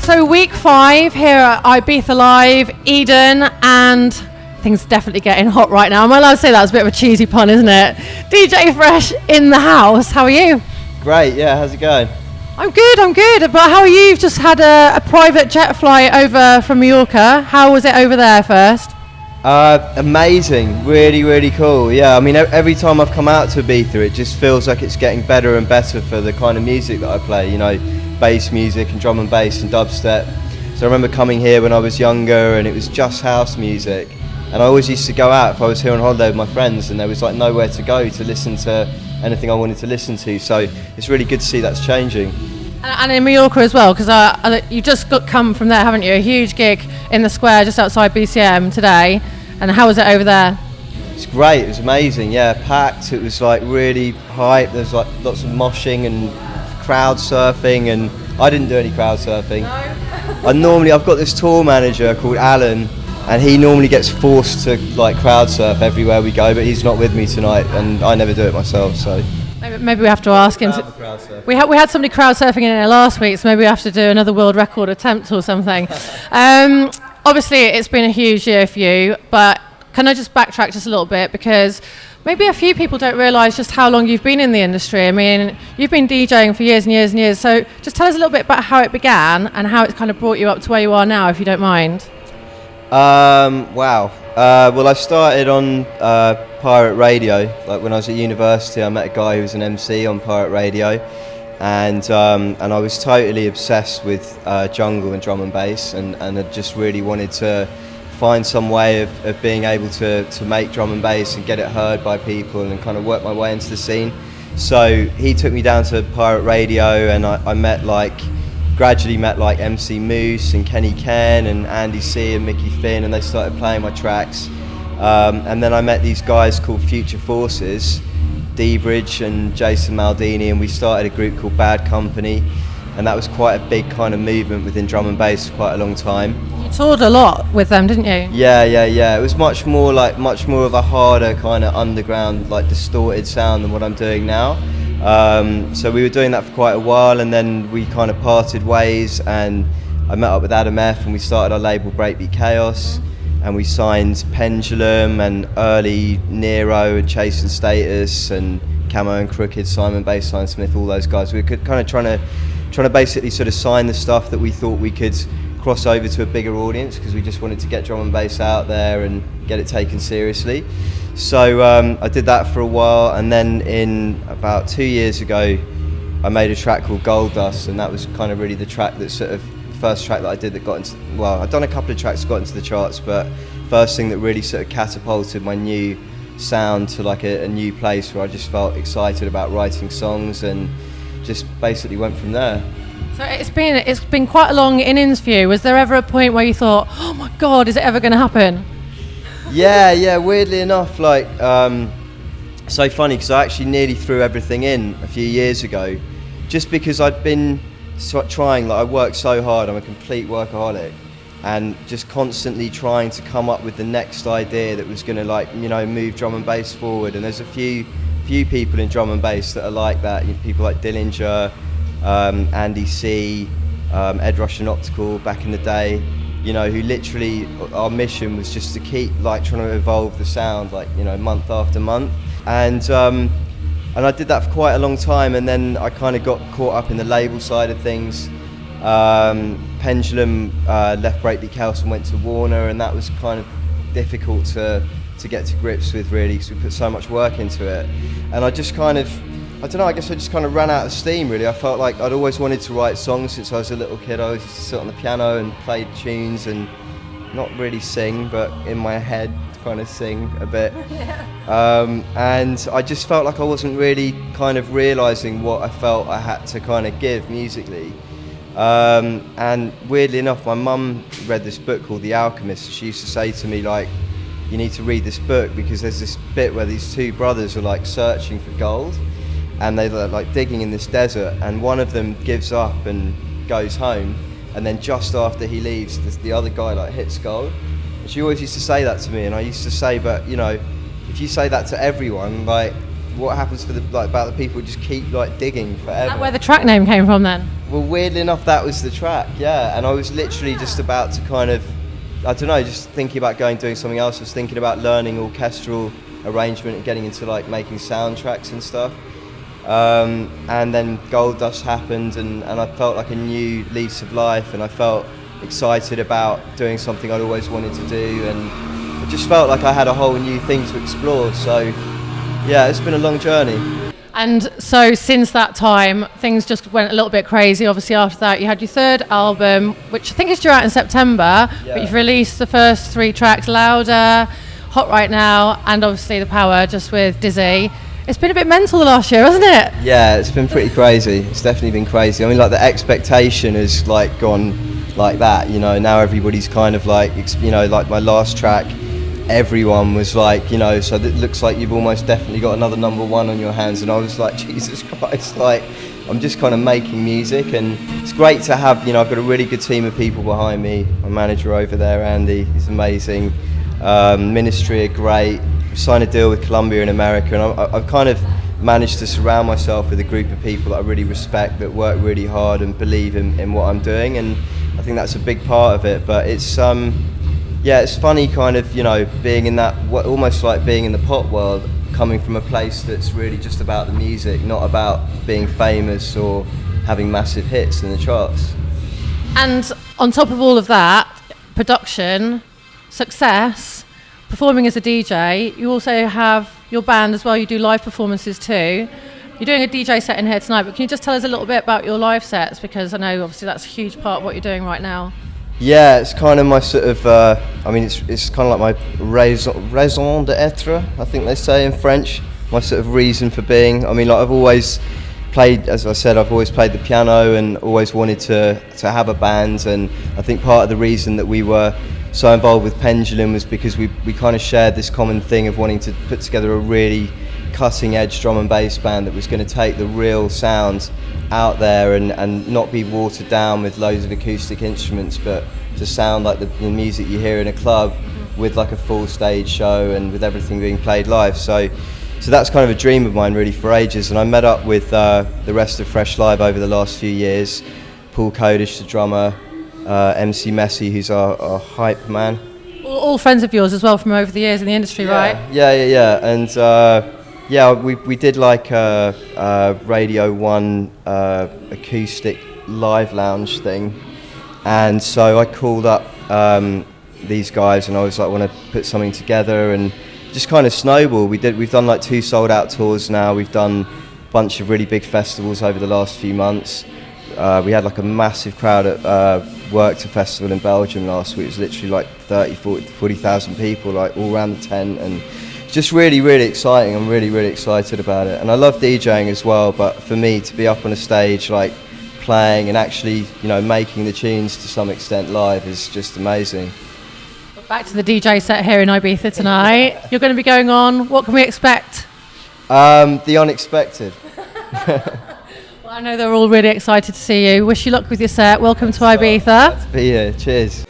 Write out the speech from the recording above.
So week 5 here at Ibiza Live, Eden, and things are definitely getting hot right now. Am I allowed to say that? It's a bit of a cheesy pun, isn't it? DJ Fresh in the house. How are you? Great, yeah, how's it going? I'm good. But how are you? You've just had a private jet flight over from Mallorca. How was it over there first? Amazing, really cool. Yeah, I mean, every time I've come out to Ibiza, it just feels like it's getting better and better for the kind of music that I play, you know, bass music and drum and bass and dubstep. So I remember coming here when I was younger and it was just house music. And I always used to go out if I was here on holiday with my friends and there was like nowhere to go to listen to anything I wanted to listen to. So it's really good to see that's changing. And in Mallorca as well, because you just come from there, haven't you? A huge gig in the square just outside BCM today. And how was it over there? It's great, it was amazing, yeah, packed. It was like really hype. There's like lots of moshing and crowd surfing, and I didn't do any crowd surfing. No. I've got this tour manager called Alan, and he normally gets forced to like crowd surf everywhere we go, but he's not with me tonight, and I never do it myself, so. Maybe we have to ask him. We had somebody crowd surfing in there last week, so maybe we have to do another world record attempt or something. Obviously, it's been a huge year for you, but can I just backtrack just a little bit, because maybe a few people don't realise just how long you've been in the industry. I mean, you've been DJing for years and years and years, so just tell us a little bit about how it began and how it's kind of brought you up to where you are now, if you don't mind. Wow. Well, I started on pirate radio. Like when I was at university, I met a guy who was an MC on pirate radio, and I was totally obsessed with jungle and drum and bass, and I just really wanted to find some way of being able to make drum and bass and get it heard by people and kind of work my way into the scene. So he took me down to pirate radio, and I gradually met like MC Moose and Kenny Ken and Andy C and Mickey Finn, and they started playing my tracks. And then I met these guys called Future Forces, D-Bridge and Jason Maldini, and we started a group called Bad Company, and that was quite a big kind of movement within drum and bass for quite a long time. You toured a lot with them, didn't you? Yeah. It was much more of a harder kind of underground, like distorted sound than what I'm doing now. So we were doing that for quite a while, and then we kind of parted ways, and I met up with Adam F, and we started our label Breakbeat Chaos, and we signed Pendulum and early Nero and Chase and Status and Camo and Crooked, Simon Bassline Smith, all those guys. We were kind of trying to basically sort of sign the stuff that we thought we could cross over to a bigger audience, because we just wanted to get drum and bass out there and get it taken seriously. So I did that for a while, and then in about 2 years ago I made a track called Gold Dust, and that was kind of really the track that sort of, the first track that I did that got into, well, I'd done a couple of tracks that got into the charts, but first thing that really sort of catapulted my new sound to like a new place where I just felt excited about writing songs, and just basically went from there. So it's been quite a long innings for you. Was there ever a point where you thought, oh my God, is it ever going to happen? Yeah, weirdly enough, like, so funny, because I actually nearly threw everything in a few years ago, just because I'd been trying, like I worked so hard, I'm a complete workaholic, and just constantly trying to come up with the next idea that was going to, like, you know, move drum and bass forward. And there's a few people in drum and bass that are like that, people like Dillinger, Andy C, Ed Rush and Optical back in the day, you know, who literally, our mission was just to keep like trying to evolve the sound, like, you know, month after month. And I did that for quite a long time, and then I kind of got caught up in the label side of things. Pendulum left Breakbeat Chaos and went to Warner, and that was kind of difficult to get to grips with, really, because we put so much work into it. And I just kind of, I don't know, I guess I just kind of ran out of steam, really. I felt like I'd always wanted to write songs since I was a little kid. I always used to sit on the piano and play tunes and not really sing, but in my head kind of sing a bit. And I just felt like I wasn't really kind of realising what I felt I had to kind of give musically. And weirdly enough, my mum read this book called The Alchemist. She used to say to me, like, you need to read this book, because there's this bit where these two brothers are like searching for gold, and they're like digging in this desert, and one of them gives up and goes home, and then just after he leaves, the other guy like hits gold. And she always used to say that to me, and I used to say, but you know, if you say that to everyone, like, what happens for the, like, about the people who just keep like digging forever? Is that where the track name came from then? Well, weirdly enough, that was the track, yeah. And I was literally just about to kind of, I don't know, just thinking about doing something else. I was thinking about learning orchestral arrangement and getting into like making soundtracks and stuff. And then Gold Dust happened, and I felt like a new lease of life, and I felt excited about doing something I'd always wanted to do, and I just felt like I had a whole new thing to explore. So, yeah, it's been a long journey. And so since that time, things just went a little bit crazy. Obviously, after that, you had your third album, which I think is due out in September, but you've released the first 3 tracks, Louder, Hot Right Now, and obviously The Power, just with Dizzee. It's been a bit mental the last year, hasn't it? Yeah, it's been pretty crazy. It's definitely been crazy. I mean, like, the expectation has, like, gone like that, you know. Now everybody's kind of like, you know, like my last track, everyone was like, you know, so it looks like you've almost definitely got another number 1 on your hands. And I was like, Jesus Christ, like, I'm just kind of making music, and it's great to have, you know, I've got a really good team of people behind me. My manager over there, Andy, he's amazing. Ministry are great. Signed a deal with Columbia in America, and I've kind of managed to surround myself with a group of people that I really respect, that work really hard and believe in what I'm doing, and I think that's a big part of it. But it's yeah, it's funny kind of, you know, being in that, almost like being in the pop world, coming from a place that's really just about the music, not about being famous or having massive hits in the charts. And on top of all of that, production, success, performing as a DJ, you also have your band as well. You do live performances too. You're doing a DJ set in here tonight, but can you just tell us a little bit about your live sets? Because I know obviously that's a huge part of what you're doing right now. Yeah, it's kind of my sort of, I mean, it's kind of like my raison d'être, I think they say in French, my sort of reason for being. I mean, like, I've always played, as I said, I've always played the piano and always wanted to have a band, and I think part of the reason that we were so involved with Pendulum was because we kind of shared this common thing of wanting to put together a really cutting edge drum and bass band that was going to take the real sound out there and not be watered down with loads of acoustic instruments, but to sound like the music you hear in a club with like a full stage show and with everything being played live. So that's kind of a dream of mine really for ages, and I met up with the rest of Fresh Live over the last few years. Paul Kodish, the drummer, MC Messi, who's our hype man. All friends of yours as well from over the years in the industry, right? Yeah. And yeah, we did like a Radio 1 acoustic live lounge thing, and so I called up these guys and I was like, I want to put something together, and just kind of snowballed. We've done like 2 sold out tours now. We've done a bunch of really big festivals over the last few months. We had like a massive crowd at Worked a festival in Belgium last week. It was literally like 40,000 people, like all around the tent, and just really, really exciting. I'm really, really excited about it. And I love DJing as well, but for me to be up on a stage, like playing and actually, you know, making the tunes to some extent live is just amazing. Back to the DJ set here in Ibiza tonight. You're going to be going on. What can we expect? The unexpected. Well, I know they're all really excited to see you. Wish you luck with your set. Welcome to Ibiza. Be here. Cheers.